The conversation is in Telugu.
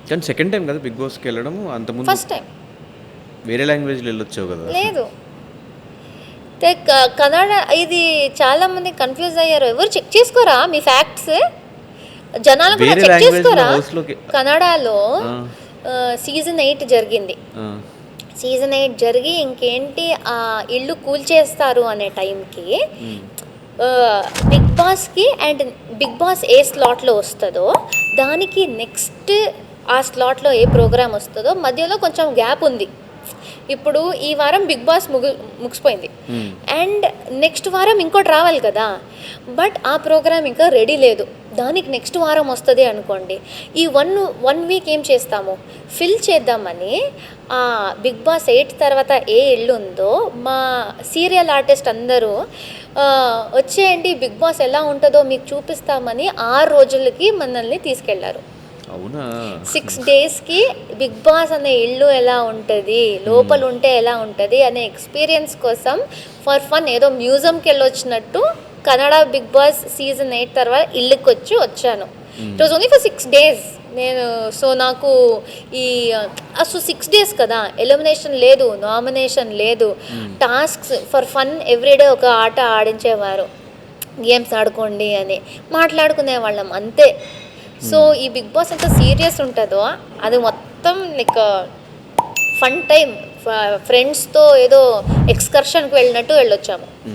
కానీ సెకండ్ టైం కదా బిగ్ బాస్కి వెళ్ళడం, అంతకుముందు ఫస్ట్ టైం వేరే లాంగ్వేజ్లో వెళ్ళొచ్చావు కదా. లేదు. కన్నడ ఇది చాలా మంది కన్ఫ్యూజ్ అయ్యారు. ఎవరు చెక్ చేసుకోరా మీ ఫ్యాక్ట్స్? జనాలు కూడా వేరే చెక్ లాంగ్వేజ్లో చేసుకోరా? హౌస్లోకి కన్నడలో సీజన్ 8 జరిగింది. సీజన్ 8 జరిగి ఇంకేంటి ఆ ఇల్లు కూల్చేస్తారు అనే టైంకి బిగ్ బాస్కి అండ్ బిగ్ బాస్ ఏ స్లాట్లో వస్తుందో దానికి నెక్స్ట్ ఆ స్లాట్లో ఏ ప్రోగ్రామ్ వస్తుందో మధ్యలో కొంచెం గ్యాప్ ఉంది. ఇప్పుడు ఈ వారం బిగ్ బాస్ ముగిసిపోయింది అండ్ నెక్స్ట్ వారం ఇంకోటి రావాలి కదా, బట్ ఆ ప్రోగ్రామ్ ఇంకా రెడీ లేదు. దానికి నెక్స్ట్ వారం వస్తుంది అనుకోండి. ఈ వన్ వీక్ ఏం చేస్తాము, ఫిల్ చేద్దామని ఆ బిగ్ బాస్ 8 తర్వాత ఏ ఇల్లు ఉందో మా సీరియల్ ఆర్టిస్ట్ అందరూ వచ్చేయండి బిగ్ బాస్ ఎలా ఉంటుందో మీకు చూపిస్తామని 6 రోజులకి మనల్ని తీసుకెళ్లారు. అవునా? 6 డేస్కి బిగ్ బాస్ అనే ఇల్లు ఎలా ఉంటుంది, లోపల ఉంటే ఎలా ఉంటుంది అనే ఎక్స్పీరియన్స్ కోసం ఫర్ ఫన్ ఏదో మ్యూజియంకి వెళ్ళొచ్చినట్టు కన్నడ బిగ్ బాస్ సీజన్ 8 తర్వాత ఇల్లుకి వచ్చాను. It was only for 6 days నేను. సో నాకు అసలు 6 days కదా, ఎలిమినేషన్ లేదు, నామినేషన్ లేదు, టాస్క్స్ ఫర్ ఫన్ ఎవ్రీడే ఒక ఆట ఆడించేవారు, గేమ్స్ ఆడుకోండి అని మాట్లాడుకునే వాళ్ళం అంతే. సో ఈ బిగ్ బాస్ ఎంత సీరియస్ ఉంటుందో అది మొత్తం లైక్ ఫన్ టైం, ఫ్రెండ్స్తో ఏదో ఎక్స్కర్షన్కి వెళ్ళినట్టు వెళ్ళొచ్చాము.